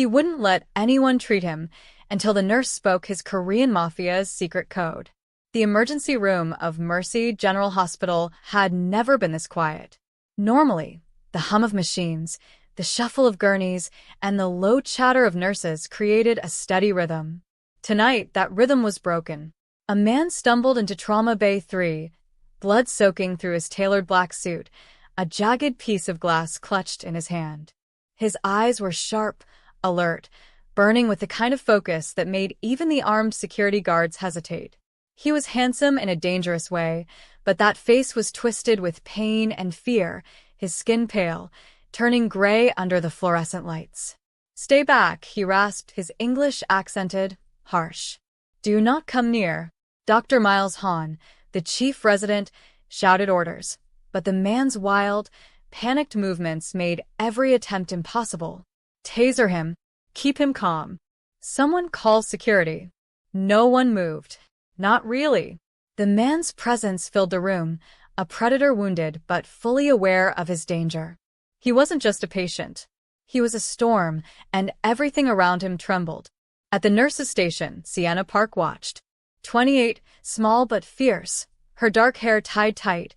He wouldn't let anyone treat him until the nurse spoke his Korean Mafia's secret code. The emergency room of Mercy General Hospital had never been this quiet. Normally, the hum of machines, the shuffle of gurneys, and the low chatter of nurses created a steady rhythm. Tonight, that rhythm was broken. A man stumbled into Trauma Bay 3, blood soaking through his tailored black suit, a jagged piece of glass clutched in his hand. His eyes were sharp, alert, burning with the kind of focus that made even the armed security guards hesitate. He was handsome in a dangerous way, but that face was twisted with pain and fear, his skin pale, turning gray under the fluorescent lights. "Stay back," he rasped, his English accented, harsh. "Do not come near." Dr. Miles Hahn, the chief resident, shouted orders, but the man's wild, panicked movements made every attempt impossible. "Taser him. Keep him calm. Someone call security." No one moved. Not really. The man's presence filled the room, a predator wounded but fully aware of his danger. He wasn't just a patient. He was a storm, and everything around him trembled. At the nurse's station, Sienna Park watched. 28, small but fierce, her dark hair tied tight,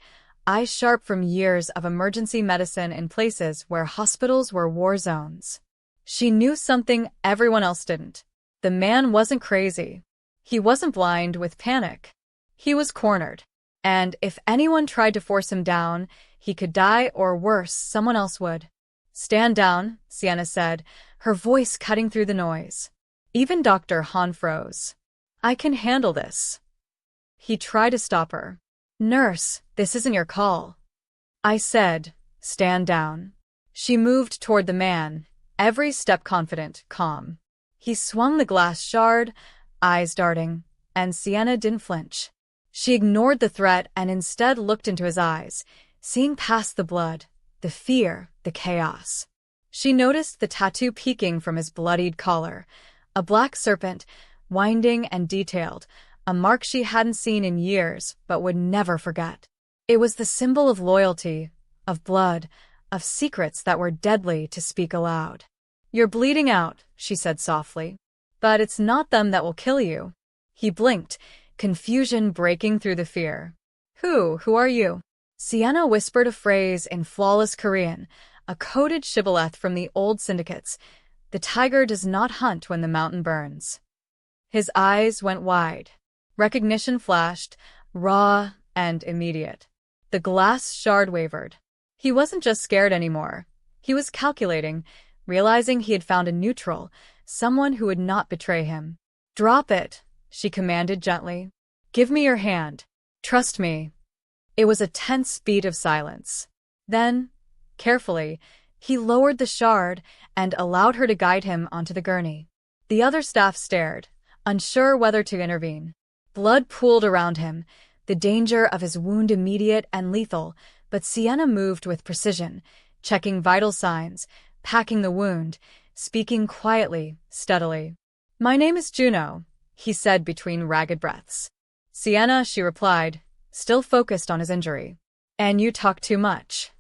eyes sharp from years of emergency medicine in places where hospitals were war zones. She knew something everyone else didn't. The man wasn't crazy. He wasn't blind with panic. He was cornered. And if anyone tried to force him down, he could die or worse, someone else would. "Stand down," Sienna said, her voice cutting through the noise. Even Dr. Hahn froze. "I can handle this." He tried to stop her. "Nurse, this isn't your call." "I said, stand down." She moved toward the man, every step confident, calm. He swung the glass shard, eyes darting, and Sienna didn't flinch. She ignored the threat and instead looked into his eyes, seeing past the blood, the fear, the chaos. She noticed the tattoo peeking from his bloodied collar, a black serpent, winding and detailed, a mark she hadn't seen in years but would never forget. It was the symbol of loyalty, of blood, of secrets that were deadly to speak aloud. "You're bleeding out," she said softly. "But it's not them that will kill you." He blinked, confusion breaking through the fear. Who are you?" Sienna whispered a phrase in flawless Korean, a coded shibboleth from the old syndicates. "The tiger does not hunt when the mountain burns." His eyes went wide. Recognition flashed, raw and immediate. The glass shard wavered. He wasn't just scared anymore. He was calculating, realizing he had found a neutral, someone who would not betray him. "Drop it," she commanded gently. "Give me your hand. Trust me." It was a tense beat of silence. Then, carefully, he lowered the shard and allowed her to guide him onto the gurney. The other staff stared, unsure whether to intervene. Blood pooled around him, the danger of his wound immediate and lethal, but Sienna moved with precision, checking vital signs, packing the wound, speaking quietly, steadily. "My name is Juno," he said between ragged breaths. "Sienna," she replied, still focused on his injury. "And you talk too much."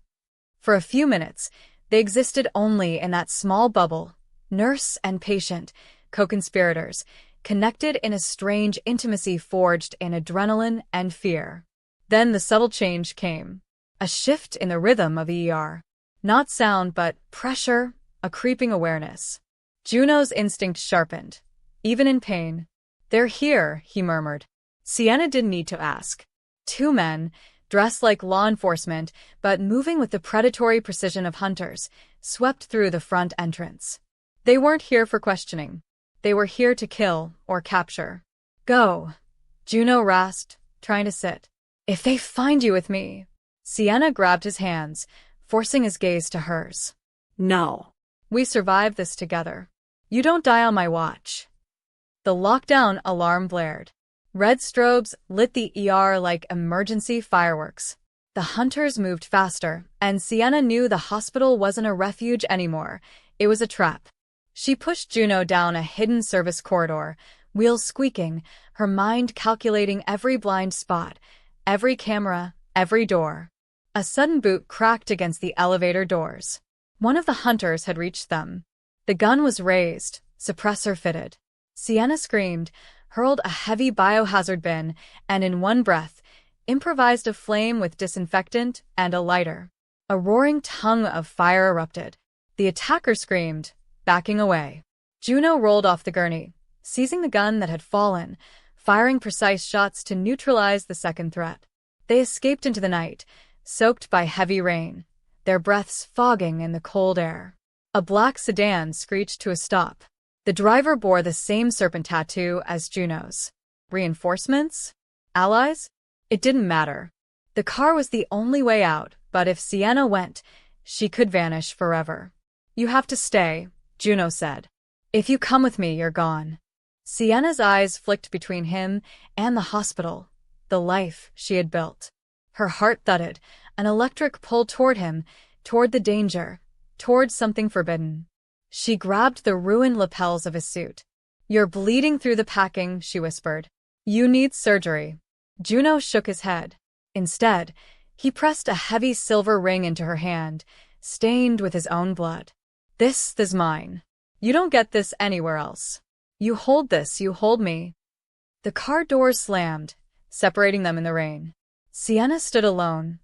For a few minutes, they existed only in that small bubble, nurse and patient, co-conspirators, connected in a strange intimacy forged in adrenaline and fear. Then the subtle change came. A shift in the rhythm of the ER. Not sound, but pressure, a creeping awareness. Juno's instinct sharpened, even in pain. "They're here," he murmured. Sienna didn't need to ask. Two men, dressed like law enforcement, but moving with the predatory precision of hunters, swept through the front entrance. They weren't here for questioning. They were here to kill or capture. "Go," Juno rasped, trying to sit. "If they find you with me." Sienna grabbed his hands, forcing his gaze to hers. "No. "We survive this together. You don't die on my watch." The lockdown alarm blared. Red strobes lit the ER like emergency fireworks. The hunters moved faster, and Sienna knew the hospital wasn't a refuge anymore. It was a trap. She pushed Juno down a hidden service corridor, wheels squeaking, her mind calculating every blind spot, every camera, every door. A sudden boot cracked against the elevator doors. One of the hunters had reached them. The gun was raised, suppressor fitted. Sienna screamed, hurled a heavy biohazard bin, and in one breath, improvised a flame with disinfectant and a lighter. A roaring tongue of fire erupted. The attacker screamed, backing away. Juno rolled off the gurney, seizing the gun that had fallen, firing precise shots to neutralize the second threat. They escaped into the night, soaked by heavy rain, their breaths fogging in the cold air. A black sedan screeched to a stop. The driver bore the same serpent tattoo as Juno's. Reinforcements? Allies? It didn't matter. The car was the only way out, but if Sienna went, she could vanish forever. "You have to stay," Juno said. "If you come with me, you're gone." Sienna's eyes flicked between him and the hospital, the life she had built. Her heart thudded, an electric pull toward him, toward the danger, toward something forbidden. She grabbed the ruined lapels of his suit. "You're bleeding through the packing," she whispered. "You need surgery." Juno shook his head. Instead, he pressed a heavy silver ring into her hand, stained with his own blood. "This is mine. You don't get this anywhere else. You hold this, you hold me." The car doors slammed, separating them in the rain. Sienna stood alone,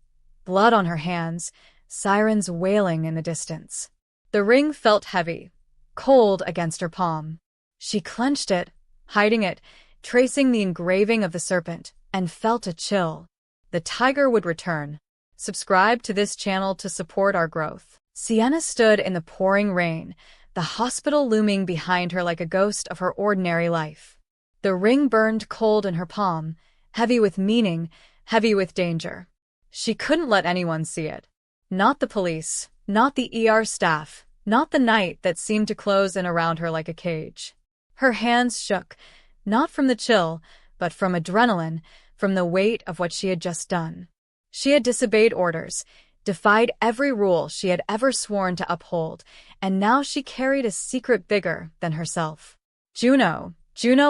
blood on her hands, sirens wailing in the distance. The ring felt heavy, cold against her palm. She clenched it, hiding it, tracing the engraving of the serpent, and felt a chill. The tiger would return. Subscribe to this channel to support our growth. Sienna stood in the pouring rain, the hospital looming behind her like a ghost of her ordinary life. The ring burned cold in her palm, heavy with meaning, heavy with danger. She couldn't let anyone see it. Not the police, not the ER staff, not the night that seemed to close in around her like a cage. Her hands shook, not from the chill, but from adrenaline, from the weight of what she had just done. She had disobeyed orders, defied every rule she had ever sworn to uphold, and now she carried a secret bigger than herself. Juno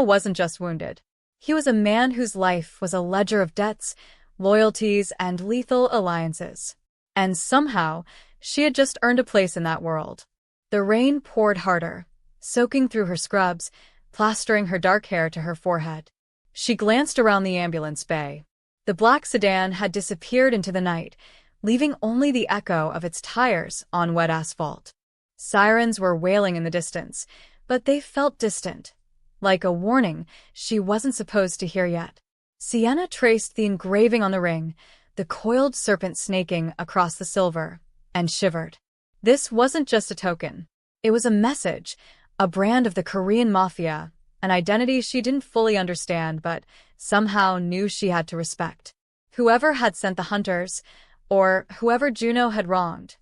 wasn't just wounded. He was a man whose life was a ledger of debts, loyalties, and lethal alliances. And somehow, she had just earned a place in that world. The rain poured harder, soaking through her scrubs, plastering her dark hair to her forehead. She glanced around the ambulance bay. The black sedan had disappeared into the night, leaving only the echo of its tires on wet asphalt. Sirens were wailing in the distance, but they felt distant, like a warning she wasn't supposed to hear yet. Sienna traced the engraving on the ring, the coiled serpent snaking across the silver, and shivered. This wasn't just a token. It was a message, a brand of the Korean Mafia, an identity she didn't fully understand but somehow knew she had to respect. Whoever had sent the hunters, or whoever Juno had wronged,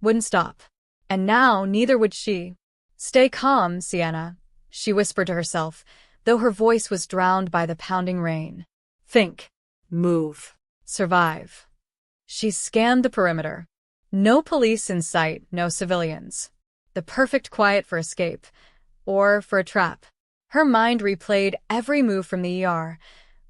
wouldn't stop. And now neither would she. "Stay calm, Sienna," she whispered to herself, though her voice was drowned by the pounding rain. "Think. Move. Survive." She scanned the perimeter. No police in sight, no civilians. The perfect quiet for escape, or for a trap. Her mind replayed every move from the ER,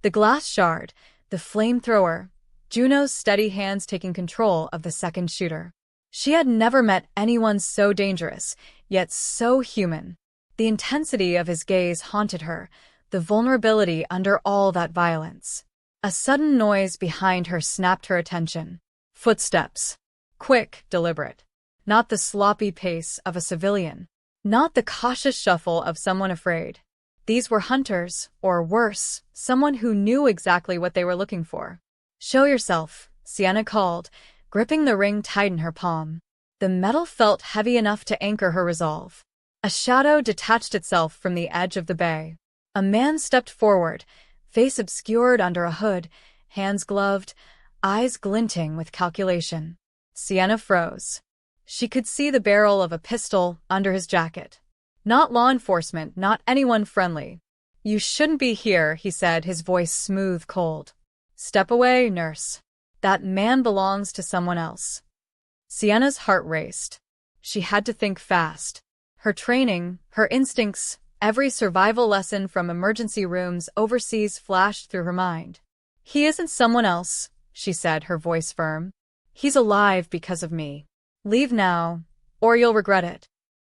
the glass shard, the flamethrower, Juno's steady hands taking control of the second shooter. She had never met anyone so dangerous, yet so human. The intensity of his gaze haunted her, the vulnerability under all that violence. A sudden noise behind her snapped her attention. Footsteps. Quick, deliberate. Not the sloppy pace of a civilian. Not the cautious shuffle of someone afraid. These were hunters, or worse, someone who knew exactly what they were looking for. "Show yourself," Sienna called, gripping the ring tight in her palm. The metal felt heavy enough to anchor her resolve. A shadow detached itself from the edge of the bay. A man stepped forward, face obscured under a hood, hands gloved, eyes glinting with calculation. Sienna froze. She could see the barrel of a pistol under his jacket. Not law enforcement, not anyone friendly. "You shouldn't be here," he said, his voice smooth, cold. "Step away, nurse. That man belongs to someone else." Sienna's heart raced. She had to think fast. Her training, her instincts, every survival lesson from emergency rooms overseas flashed through her mind. "He isn't someone else," she said, her voice firm. "He's alive because of me. Leave now, or you'll regret it."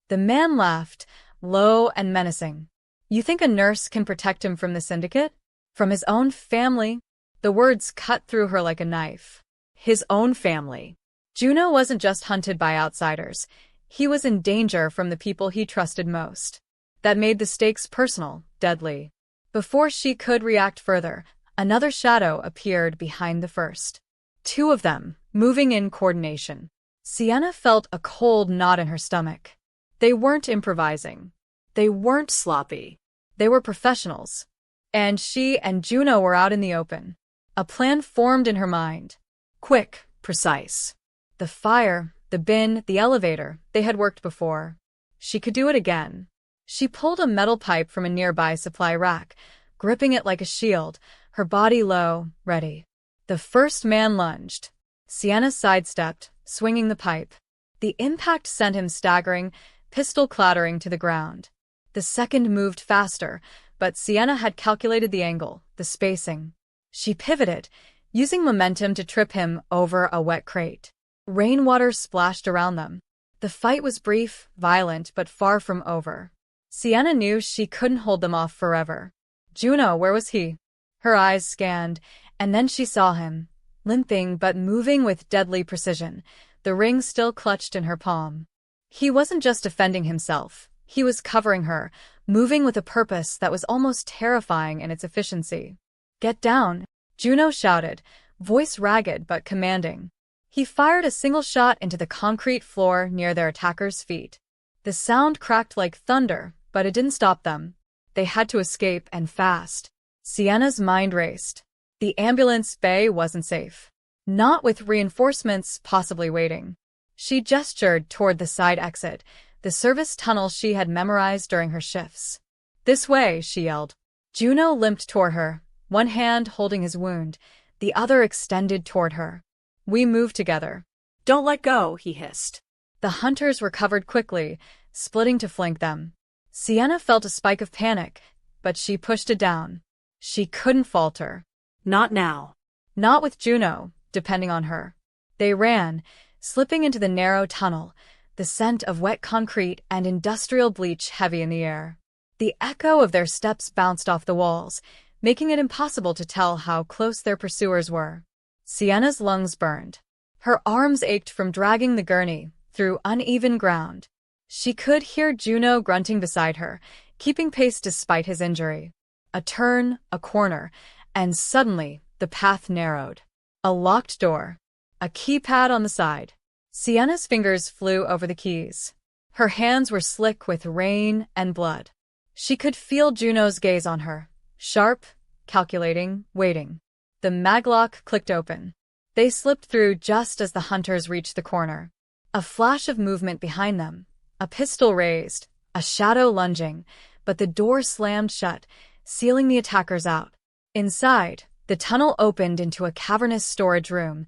The man laughed, low and menacing. You think a nurse can protect him from the syndicate? From his own family? The words cut through her like a knife. His own family. Juno wasn't just hunted by outsiders. He was in danger from the people he trusted most. That made the stakes personal, deadly. Before she could react further, another shadow appeared behind the first. Two of them, moving in coordination. Sienna felt a cold knot in her stomach. They weren't improvising. They weren't sloppy. They were professionals. And she and Juno were out in the open. A plan formed in her mind. Quick, precise. The fire, the bin, the elevator, they had worked before. She could do it again. She pulled a metal pipe from a nearby supply rack, gripping it like a shield, her body low, ready. The first man lunged. Sienna sidestepped, swinging the pipe. The impact sent him staggering, pistol clattering to the ground. The second moved faster, but Sienna had calculated the angle, the spacing. She pivoted, using momentum to trip him over a wet crate. Rainwater splashed around them. The fight was brief, violent, but far from over. Sienna knew she couldn't hold them off forever. Juno, where was he? Her eyes scanned, and then she saw him, limping but moving with deadly precision, the ring still clutched in her palm. He wasn't just defending himself. He was covering her, moving with a purpose that was almost terrifying in its efficiency. Get down, Juno shouted, voice ragged but commanding. He fired a single shot into the concrete floor near their attacker's feet. The sound cracked like thunder, but it didn't stop them. They had to escape, and fast. Sienna's mind raced. The ambulance bay wasn't safe. Not with reinforcements possibly waiting. She gestured toward the side exit, the service tunnel she had memorized during her shifts. This way, she yelled. Juno limped toward her, one hand holding his wound, the other extended toward her. We move together. Don't let go, he hissed. The hunters recovered quickly, splitting to flank them. Sienna felt a spike of panic, but she pushed it down. She couldn't falter. Not now. Not with Juno, depending on her. They ran, slipping into the narrow tunnel, the scent of wet concrete and industrial bleach heavy in the air. The echo of their steps bounced off the walls, making it impossible to tell how close their pursuers were. Sienna's lungs burned. Her arms ached from dragging the gurney through uneven ground. She could hear Juno grunting beside her, keeping pace despite his injury. A turn, a corner, and suddenly the path narrowed. A locked door. A keypad on the side. Sienna's fingers flew over the keys. Her hands were slick with rain and blood. She could feel Juno's gaze on her. Sharp, calculating, waiting. The maglock clicked open. They slipped through just as the hunters reached the corner. A flash of movement behind them. A pistol raised. A shadow lunging. But the door slammed shut, sealing the attackers out. Inside, the tunnel opened into a cavernous storage room,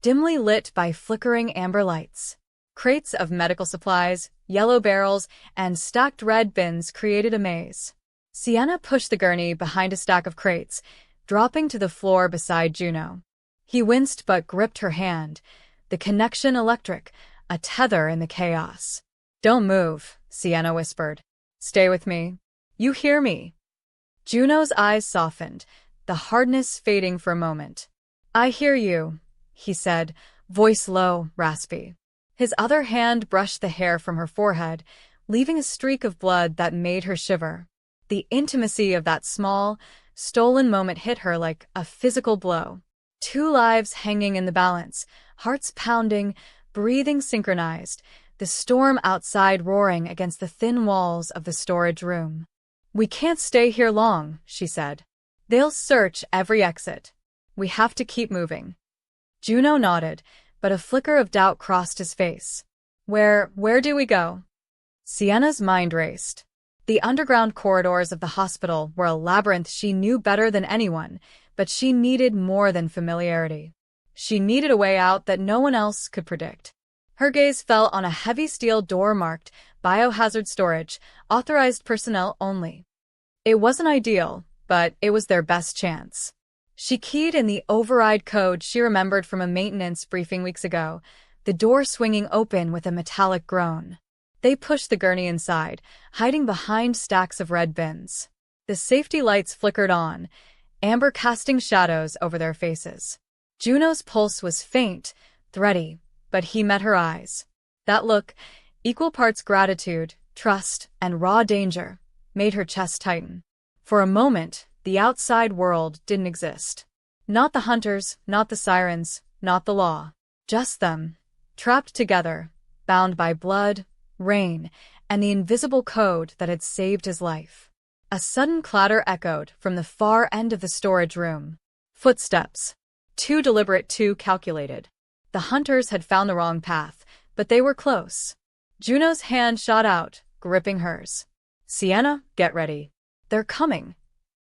dimly lit by flickering amber lights. Crates of medical supplies, yellow barrels, and stacked red bins created a maze. Sienna pushed the gurney behind a stack of crates, dropping to the floor beside Juno. He winced but gripped her hand, the connection electric, a tether in the chaos. Don't move, Sienna whispered. Stay with me. You hear me? Juno's eyes softened, the hardness fading for a moment. I hear you, he said, voice low, raspy. His other hand brushed the hair from her forehead, leaving a streak of blood that made her shiver. The intimacy of that small, stolen moment hit her like a physical blow. Two lives hanging in the balance, hearts pounding, breathing synchronized, the storm outside roaring against the thin walls of the storage room. We can't stay here long, she said. They'll search every exit. We have to keep moving. Juno nodded, but a flicker of doubt crossed his face. Where do we go? Sienna's mind raced. The underground corridors of the hospital were a labyrinth she knew better than anyone, but she needed more than familiarity. She needed a way out that no one else could predict. Her gaze fell on a heavy steel door marked Biohazard Storage, authorized personnel only. It wasn't ideal, but it was their best chance. She keyed in the override code she remembered from a maintenance briefing weeks ago, the door swinging open with a metallic groan. They pushed the gurney inside, hiding behind stacks of red bins. The safety lights flickered on, amber casting shadows over their faces. Juno's pulse was faint, thready, but he met her eyes. That look, equal parts gratitude, trust, and raw danger, made her chest tighten. For a moment, the outside world didn't exist. Not the hunters, not the sirens, not the law. Just them, trapped together, bound by blood, rain, and the invisible code that had saved his life. A sudden clatter echoed from the far end of the storage room. Footsteps. Too deliberate, too calculated. The hunters had found the wrong path, but they were close. Juno's hand shot out, gripping hers. "Sienna, get ready. They're coming."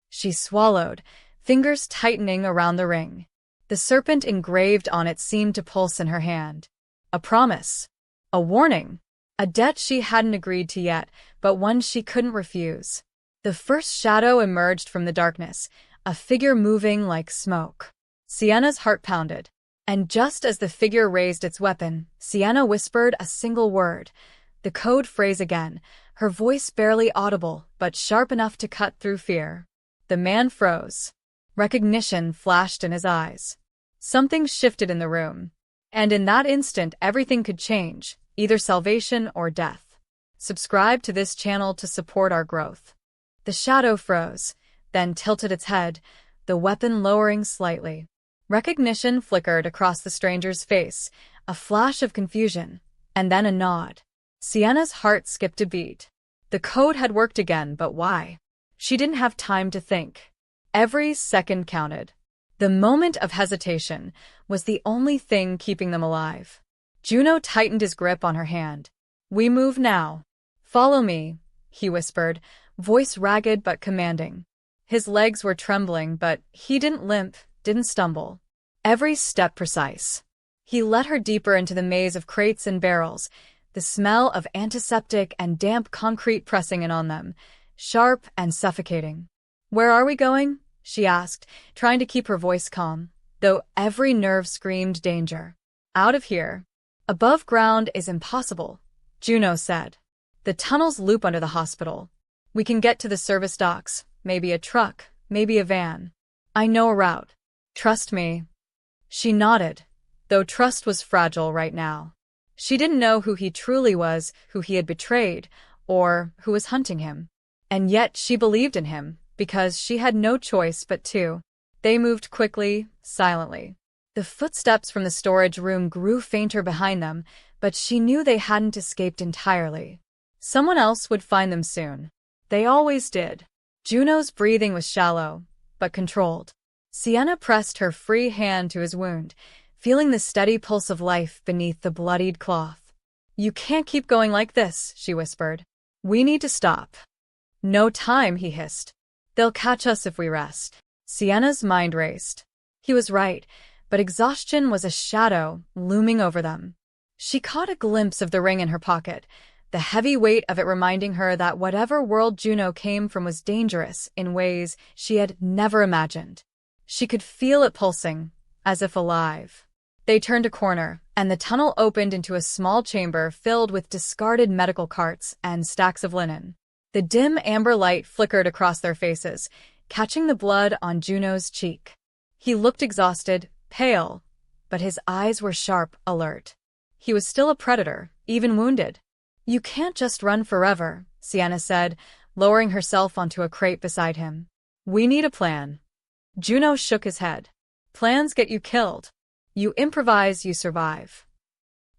She swallowed, fingers tightening around the ring. The serpent engraved on it seemed to pulse in her hand. A promise. A warning. A debt she hadn't agreed to yet, but one she couldn't refuse. The first shadow emerged from the darkness, a figure moving like smoke. Sienna's heart pounded. And just as the figure raised its weapon, Sienna whispered a single word. The code phrase again, her voice barely audible, but sharp enough to cut through fear. The man froze. Recognition flashed in his eyes. Something shifted in the room. And in that instant, everything could change, either salvation or death. Subscribe to this channel to support our growth. The shadow froze, then tilted its head, the weapon lowering slightly. Recognition flickered across the stranger's face, a flash of confusion, and then a nod. Sienna's heart skipped a beat. The code had worked again, but why? She didn't have time to think. Every second counted. The moment of hesitation was the only thing keeping them alive. Juno tightened his grip on her hand. "We move now. Follow me," he whispered, voice ragged but commanding. His legs were trembling, but he didn't limp, didn't stumble. Every step precise. He led her deeper into the maze of crates and barrels, the smell of antiseptic and damp concrete pressing in on them, sharp and suffocating. "Where are we going?" she asked, trying to keep her voice calm, though every nerve screamed danger. "Out of here. Above ground is impossible," Juno said. "The tunnels loop under the hospital. We can get to the service docks, maybe a truck, maybe a van. I know a route. Trust me." She nodded, though trust was fragile right now. She didn't know who he truly was, who he had betrayed, or who was hunting him. And yet she believed in him, because she had no choice but to. They moved quickly, silently. The footsteps from the storage room grew fainter behind them, but she knew they hadn't escaped entirely. Someone else would find them soon. They always did. Juno's breathing was shallow, but controlled. Sienna pressed her free hand to his wound, feeling the steady pulse of life beneath the bloodied cloth. "You can't keep going like this," she whispered. "We need to stop." "No time," he hissed. "They'll catch us if we rest." Sienna's mind raced. He was right, but exhaustion was a shadow looming over them. She caught a glimpse of the ring in her pocket, the heavy weight of it reminding her that whatever world Juno came from was dangerous in ways she had never imagined. She could feel it pulsing, as if alive. They turned a corner, and the tunnel opened into a small chamber filled with discarded medical carts and stacks of linen. The dim amber light flickered across their faces, catching the blood on Juno's cheek. He looked exhausted, pale, but his eyes were sharp, alert. He was still a predator, even wounded. "You can't just run forever," Sienna said, lowering herself onto a crate beside him. "We need a plan." Juno shook his head. "Plans get you killed. You improvise, you survive."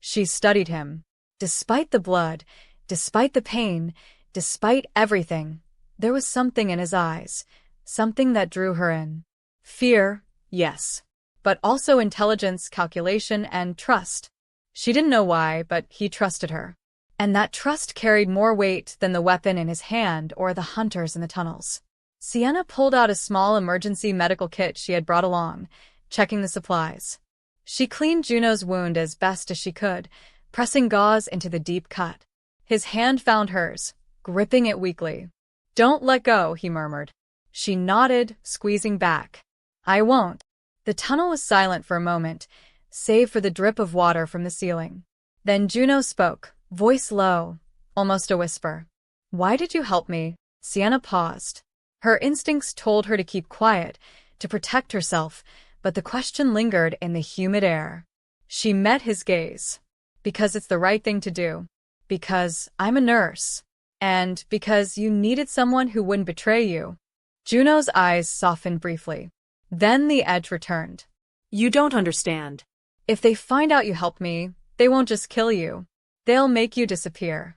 She studied him. Despite the blood, despite the pain, despite everything, there was something in his eyes, something that drew her in. Fear, yes, but also intelligence, calculation, and trust. She didn't know why, but he trusted her. And that trust carried more weight than the weapon in his hand or the hunters in the tunnels. Sienna pulled out a small emergency medical kit she had brought along, checking the supplies. She cleaned Juno's wound as best as she could, pressing gauze into the deep cut. His hand found hers, gripping it weakly. "Don't let go," he murmured. She nodded, squeezing back. "I won't." The tunnel was silent for a moment, save for the drip of water from the ceiling. Then Juno spoke, voice low, almost a whisper. Why did you help me? Sienna paused. Her instincts told her to keep quiet, to protect herself, but the question lingered in the humid air. She met his gaze. Because it's the right thing to do. Because I'm a nurse. And because you needed someone who wouldn't betray you. Juno's eyes softened briefly. Then the edge returned. You don't understand. If they find out you helped me, they won't just kill you. They'll make you disappear.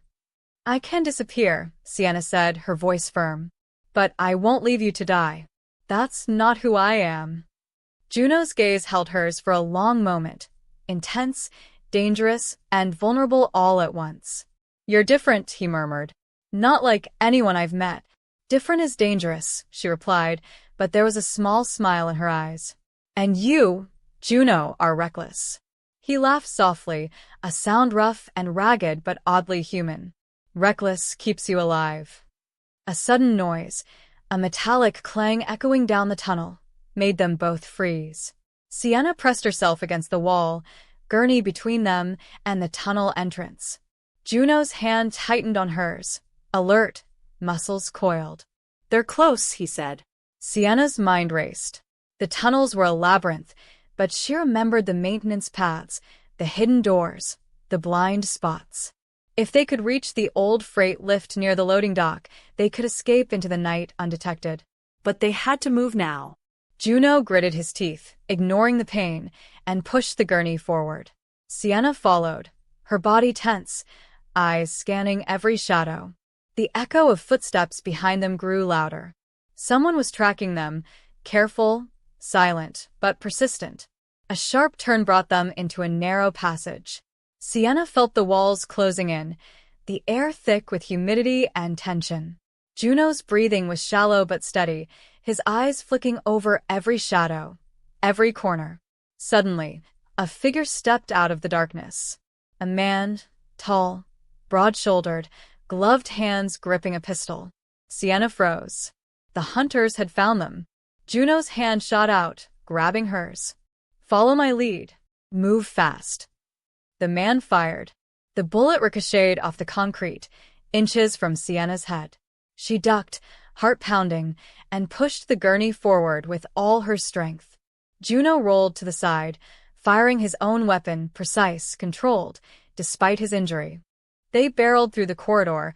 I can disappear, Sienna said, her voice firm. But I won't leave you to die. That's not who I am. Juno's gaze held hers for a long moment. Intense, dangerous, and vulnerable all at once. You're different, he murmured. Not like anyone I've met. Different is dangerous, she replied, but there was a small smile in her eyes. And you, Juno, are reckless. He laughed softly, a sound rough and ragged but oddly human. Reckless keeps you alive. A sudden noise, a metallic clang echoing down the tunnel, made them both freeze. Sienna pressed herself against the wall, gurney between them and the tunnel entrance. Juno's hand tightened on hers, alert, muscles coiled. They're close, he said. Sienna's mind raced. The tunnels were a labyrinth, but she remembered the maintenance paths, the hidden doors, the blind spots. If they could reach the old freight lift near the loading dock, they could escape into the night undetected. But they had to move now. Juno gritted his teeth, ignoring the pain, and pushed the gurney forward. Sienna followed, her body tense, eyes scanning every shadow. The echo of footsteps behind them grew louder. Someone was tracking them, careful, silent, but persistent. A sharp turn brought them into a narrow passage. Sienna felt the walls closing in, the air thick with humidity and tension. Juno's breathing was shallow but steady, his eyes flicking over every shadow, every corner. Suddenly, a figure stepped out of the darkness. A man, tall, broad-shouldered, gloved hands gripping a pistol. Sienna froze. The hunters had found them. Juno's hand shot out, grabbing hers. Follow my lead. Move fast. The man fired. The bullet ricocheted off the concrete, inches from Sienna's head. She ducked, heart pounding, and pushed the gurney forward with all her strength. Juno rolled to the side, firing his own weapon, precise, controlled, despite his injury. They barreled through the corridor,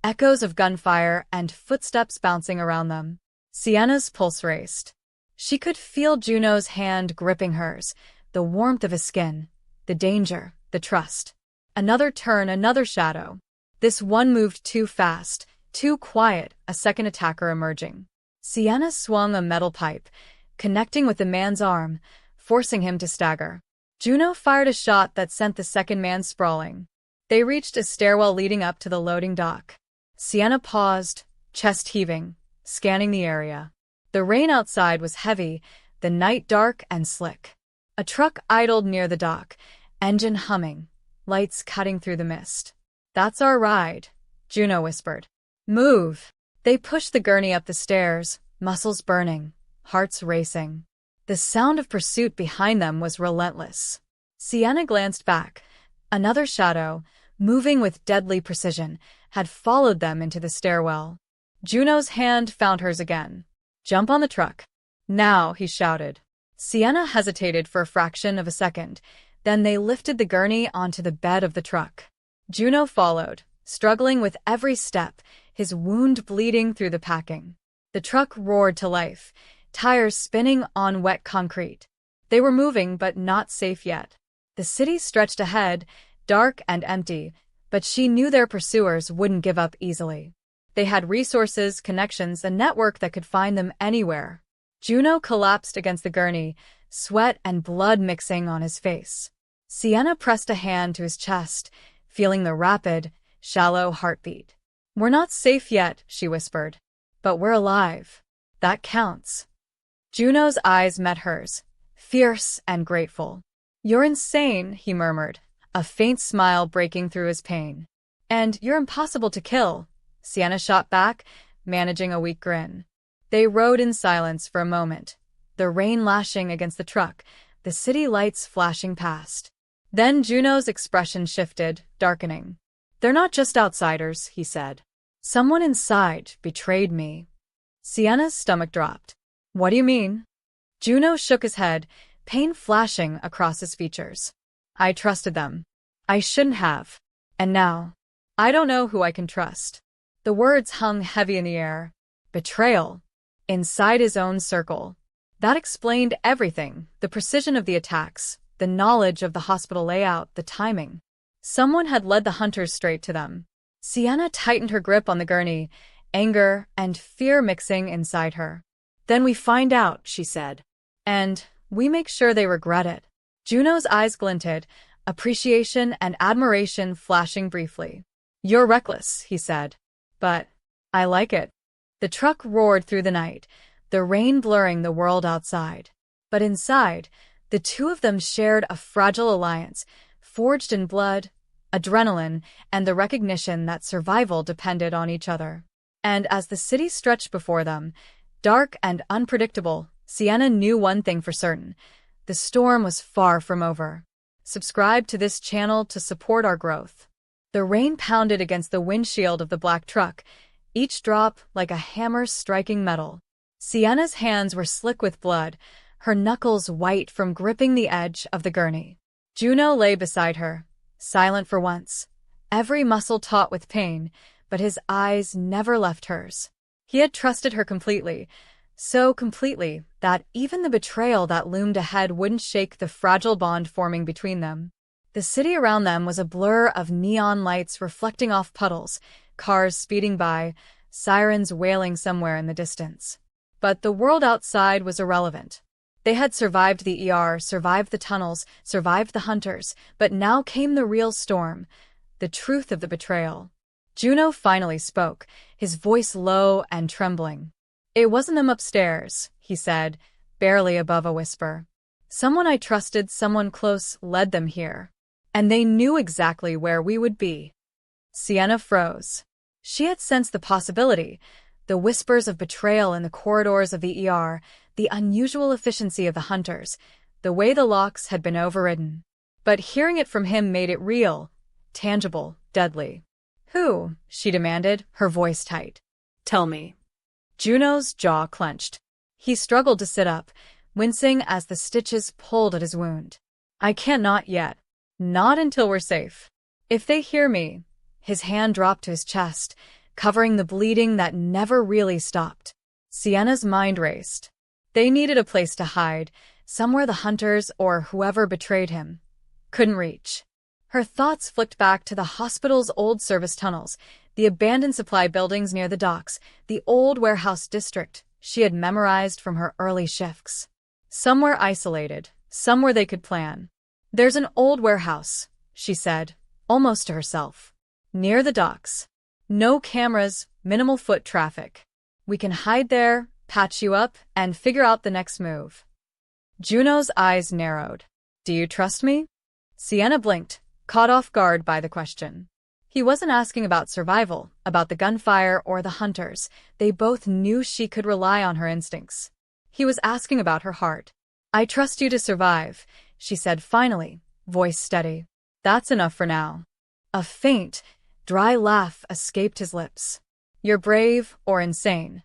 echoes of gunfire and footsteps bouncing around them. Sienna's pulse raced. She could feel Juno's hand gripping hers, the warmth of his skin, the danger, the trust. Another turn, another shadow. This one moved too fast, too quiet, a second attacker emerging. Sienna swung a metal pipe, connecting with the man's arm, forcing him to stagger. Juno fired a shot that sent the second man sprawling. They reached a stairwell leading up to the loading dock. Sienna paused, chest heaving, scanning the area. The rain outside was heavy, the night dark and slick. A truck idled near the dock, engine humming, lights cutting through the mist. That's our ride, Juno whispered. Move! They pushed the gurney up the stairs, muscles burning, hearts racing. The sound of pursuit behind them was relentless. Sienna glanced back. Another shadow, moving with deadly precision, had followed them into the stairwell. Juno's hand found hers again. Jump on the truck. Now, he shouted. Sienna hesitated for a fraction of a second. Then they lifted the gurney onto the bed of the truck. Juno followed, struggling with every step, his wound bleeding through the packing. The truck roared to life, tires spinning on wet concrete. They were moving but not safe yet. The city stretched ahead, dark and empty, but she knew their pursuers wouldn't give up easily. They had resources, connections, a network that could find them anywhere. Juno collapsed against the gurney, sweat and blood mixing on his face. Sienna pressed a hand to his chest, feeling the rapid, shallow heartbeat. We're not safe yet, she whispered. But we're alive. That counts. Juno's eyes met hers, fierce and grateful. You're insane, he murmured, a faint smile breaking through his pain. And you're impossible to kill, Sienna shot back, managing a weak grin. They rode in silence for a moment, the rain lashing against the truck, the city lights flashing past. Then Juno's expression shifted, darkening. They're not just outsiders, he said. Someone inside betrayed me. Sienna's stomach dropped. What do you mean? Juno shook his head, pain flashing across his features. I trusted them. I shouldn't have. And now, I don't know who I can trust. The words hung heavy in the air. Betrayal. Inside his own circle. That explained everything, the precision of the attacks, the knowledge of the hospital layout, the timing. Someone had led the hunters straight to them. Sienna tightened her grip on the gurney, anger and fear mixing inside her. Then we find out, she said. And we make sure they regret it. Juno's eyes glinted, appreciation and admiration flashing briefly. You're reckless, he said. But I like it. The truck roared through the night, the rain blurring the world outside. But inside, the two of them shared a fragile alliance, forged in blood, adrenaline, and the recognition that survival depended on each other. And as the city stretched before them, dark and unpredictable, Sienna knew one thing for certain. The storm was far from over. Subscribe to this channel to support our growth. The rain pounded against the windshield of the black truck, each drop like a hammer striking metal. Sienna's hands were slick with blood, her knuckles white from gripping the edge of the gurney. Juno lay beside her, silent for once, every muscle taut with pain, but his eyes never left hers. He had trusted her completely, so completely that even the betrayal that loomed ahead wouldn't shake the fragile bond forming between them. The city around them was a blur of neon lights reflecting off puddles, cars speeding by, sirens wailing somewhere in the distance. But the world outside was irrelevant. They had survived the ER, survived the tunnels, survived the hunters, but now came the real storm, the truth of the betrayal. Juno finally spoke, his voice low and trembling. It wasn't them upstairs, he said, barely above a whisper. Someone I trusted, someone close, led them here. And they knew exactly where we would be. Sienna froze. She had sensed the possibility, the whispers of betrayal in the corridors of the ER, the unusual efficiency of the hunters, the way the locks had been overridden. But hearing it from him made it real, tangible, deadly. Who? She demanded, her voice tight. Tell me. Juno's jaw clenched. He struggled to sit up, wincing as the stitches pulled at his wound. I can't, not yet. Not until we're safe. If they hear me. His hand dropped to his chest, covering the bleeding that never really stopped. Sienna's mind raced. They needed a place to hide, somewhere the hunters or whoever betrayed him couldn't reach. Her thoughts flicked back to the hospital's old service tunnels, the abandoned supply buildings near the docks, the old warehouse district she had memorized from her early shifts. Somewhere isolated, somewhere they could plan. There's an old warehouse, she said, almost to herself. Near the docks. No cameras, minimal foot traffic. We can hide there, patch you up, and figure out the next move. Juno's eyes narrowed. Do you trust me? Sienna blinked, caught off guard by the question. He wasn't asking about survival, about the gunfire or the hunters. They both knew she could rely on her instincts. He was asking about her heart. I trust you to survive, she said finally, voice steady. That's enough for now. A faint, dry laugh escaped his lips. You're brave or insane.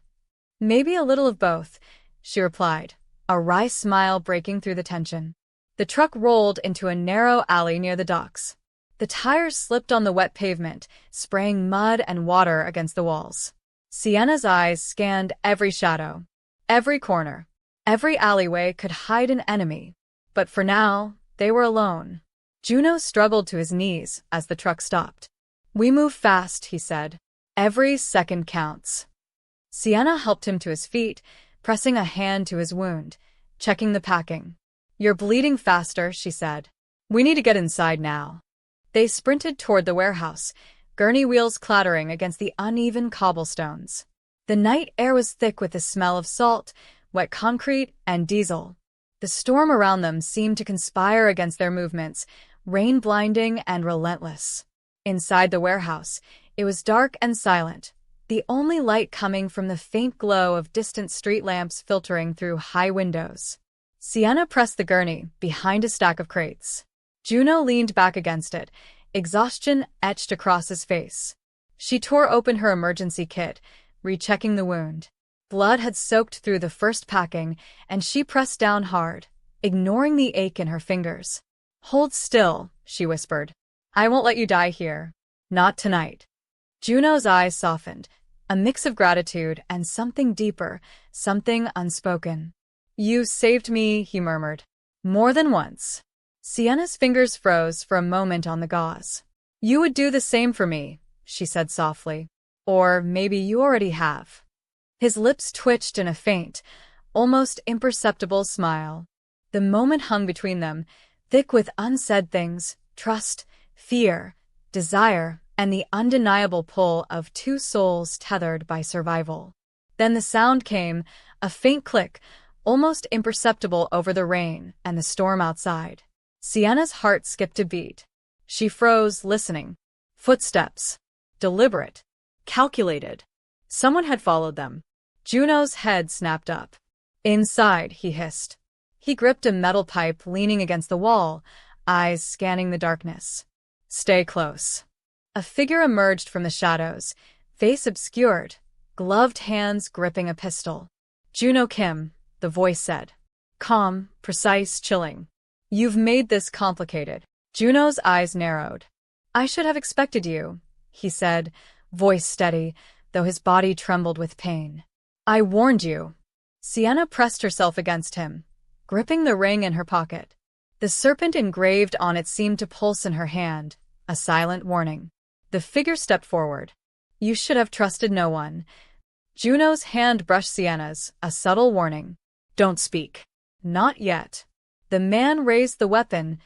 Maybe a little of both, she replied, a wry smile breaking through the tension. The truck rolled into a narrow alley near the docks. The tires slipped on the wet pavement, spraying mud and water against the walls. Sienna's eyes scanned every shadow. Every corner. Every alleyway could hide an enemy. But for now, they were alone. Juno struggled to his knees as the truck stopped. We move fast, he said. Every second counts. Sienna helped him to his feet, pressing a hand to his wound, checking the packing. You're bleeding faster, she said. We need to get inside now. They sprinted toward the warehouse, gurney wheels clattering against the uneven cobblestones. The night air was thick with the smell of salt, wet concrete, and diesel. The storm around them seemed to conspire against their movements, rain blinding and relentless. Inside the warehouse, it was dark and silent, the only light coming from the faint glow of distant street lamps filtering through high windows. Sienna pressed the gurney behind a stack of crates. Juno leaned back against it, exhaustion etched across his face. She tore open her emergency kit, rechecking the wound. Blood had soaked through the first packing, and she pressed down hard, ignoring the ache in her fingers. "Hold still," she whispered. "I won't let you die here. Not tonight." Juno's eyes softened, a mix of gratitude and something deeper, something unspoken. "You saved me," he murmured. "More than once." Sienna's fingers froze for a moment on the gauze. "You would do the same for me," she said softly. "Or maybe you already have." His lips twitched in a faint, almost imperceptible smile. The moment hung between them, thick with unsaid things, trust, fear, desire, and the undeniable pull of two souls tethered by survival. Then the sound came, a faint click, almost imperceptible over the rain and the storm outside. Sienna's heart skipped a beat. She froze, listening. Footsteps. Deliberate. Calculated. Someone had followed them. Juno's head snapped up. "Inside," he hissed. He gripped a metal pipe leaning against the wall, eyes scanning the darkness. "Stay close." A figure emerged from the shadows, face obscured, gloved hands gripping a pistol. "Juno Kim," the voice said. Calm, precise, chilling. "You've made this complicated." Juno's eyes narrowed. "I should have expected you," he said, voice steady, though his body trembled with pain. "I warned you." Sienna pressed herself against him, gripping the ring in her pocket. The serpent engraved on it seemed to pulse in her hand, a silent warning. The figure stepped forward. "You should have trusted no one." Juno's hand brushed Sienna's, a subtle warning. "Don't speak." "Not yet." The man raised the weapon,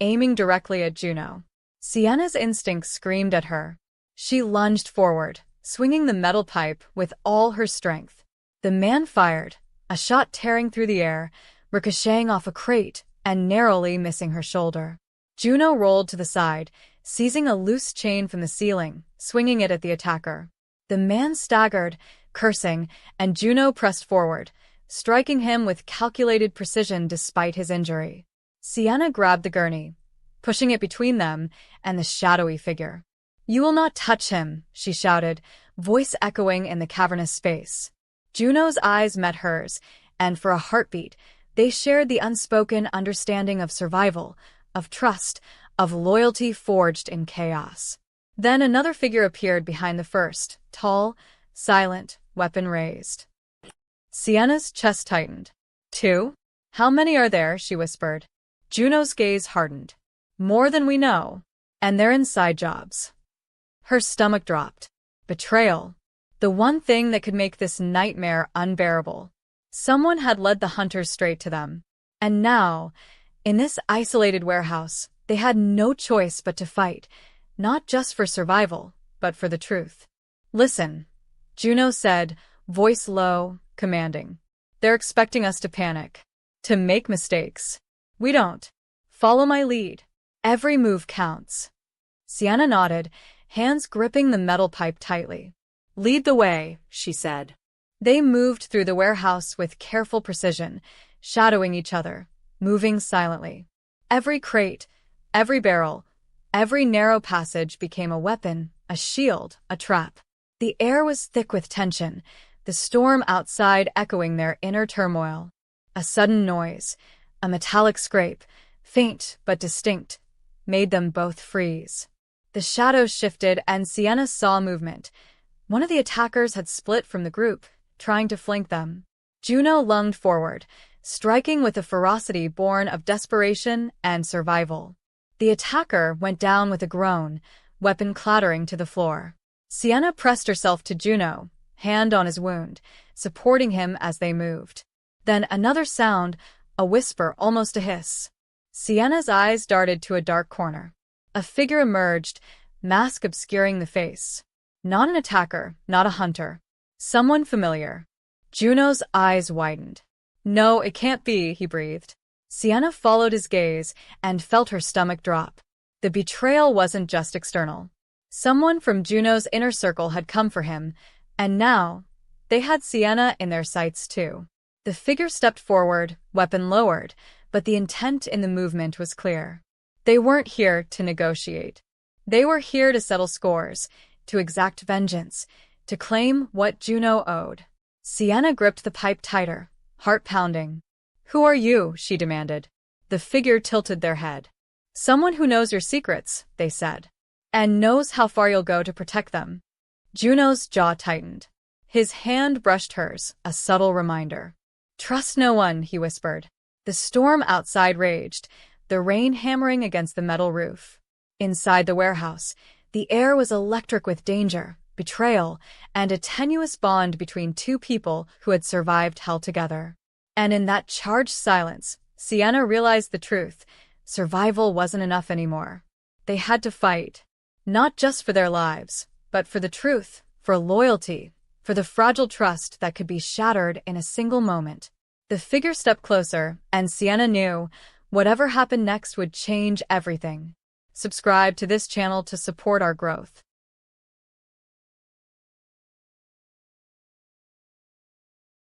aiming directly at Juno. Sienna's instinct screamed at her. She lunged forward, swinging the metal pipe with all her strength. The man fired, a shot tearing through the air, ricocheting off a crate and narrowly missing her shoulder. Juno rolled to the side, seizing a loose chain from the ceiling, swinging it at the attacker. The man staggered, cursing, and Juno pressed forward, striking him with calculated precision despite his injury. Sienna grabbed the gurney, pushing it between them and the shadowy figure. "You will not touch him," she shouted, voice echoing in the cavernous space. Juno's eyes met hers, and for a heartbeat, they shared the unspoken understanding of survival, of trust, of loyalty forged in chaos. Then another figure appeared behind the first, tall, silent, weapon raised. Sienna's chest tightened. "Two? How many are there?" she whispered. Juno's gaze hardened. "More than we know. And they're inside jobs." Her stomach dropped. Betrayal. The one thing that could make this nightmare unbearable. Someone had led the hunters straight to them. And now, in this isolated warehouse, they had no choice but to fight, not just for survival, but for the truth. "Listen," Juno said, voice low, commanding. "They're expecting us to panic, to make mistakes. We don't. Follow my lead. Every move counts." Sienna nodded, hands gripping the metal pipe tightly. "Lead the way," she said. They moved through the warehouse with careful precision, shadowing each other, moving silently. Every crate, every barrel, every narrow passage became a weapon, a shield, a trap. The air was thick with tension, the storm outside echoing their inner turmoil. A sudden noise, a metallic scrape, faint but distinct, made them both freeze. The shadows shifted and Sienna saw movement. One of the attackers had split from the group, trying to flank them. Juno lunged forward, striking with a ferocity born of desperation and survival. The attacker went down with a groan, weapon clattering to the floor. Sienna pressed herself to Juno, hand on his wound, supporting him as they moved. Then another sound, a whisper, almost a hiss. Sienna's eyes darted to a dark corner. A figure emerged, mask obscuring the face. Not an attacker, not a hunter. Someone familiar. Juno's eyes widened. "No, it can't be," he breathed. Sienna followed his gaze and felt her stomach drop. The betrayal wasn't just external. Someone from Juno's inner circle had come for him, and now, they had Sienna in their sights too. The figure stepped forward, weapon lowered, but the intent in the movement was clear. They weren't here to negotiate. They were here to settle scores, to exact vengeance, to claim what Juno owed. Sienna gripped the pipe tighter, heart pounding. "Who are you?" she demanded. The figure tilted their head. "Someone who knows your secrets," they said, "and knows how far you'll go to protect them." Juno's jaw tightened. His hand brushed hers, a subtle reminder. "Trust no one," he whispered. The storm outside raged, the rain hammering against the metal roof. Inside the warehouse, the air was electric with danger, betrayal, and a tenuous bond between two people who had survived hell together. And in that charged silence, Sienna realized the truth. Survival wasn't enough anymore. They had to fight. Not just for their lives, but for the truth, for loyalty, for the fragile trust that could be shattered in a single moment. The figure stepped closer, and Sienna knew whatever happened next would change everything. Subscribe to this channel to support our growth.